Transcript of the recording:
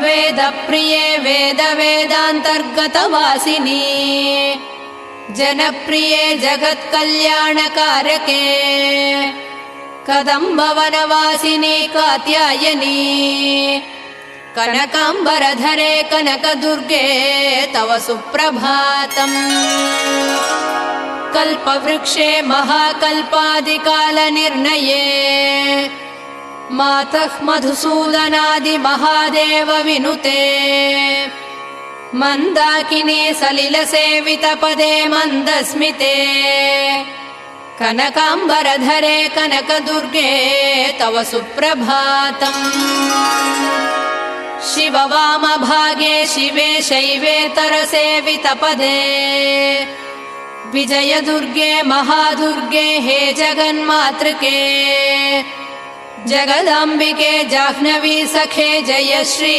वेदप्रिये वेदान्तर्गतवासिनी जनप्रिये जगत्कल्याणकारके कदम्बवनवासिनी कात्यायनी कनकाम्बरधरे कनकदुर्गे तव सुप्रभातम्। कल्पवृक्षे महाकल्पादिकालनिर्णये मातः मधुसूदनादिमहादेव विनुते मन्दाकिनी सलिलसेवितपदे मन्दस्मिते कनकाम्बरधरे कनकदुर्गे तव सुप्रभातम्। शिववामभागे शिवे शैवेतरसेवितपदे विजयदुर्गे महादुर्गे हे जगन्मातृके जगदाम्बिके जाह्नवी सखे जय श्री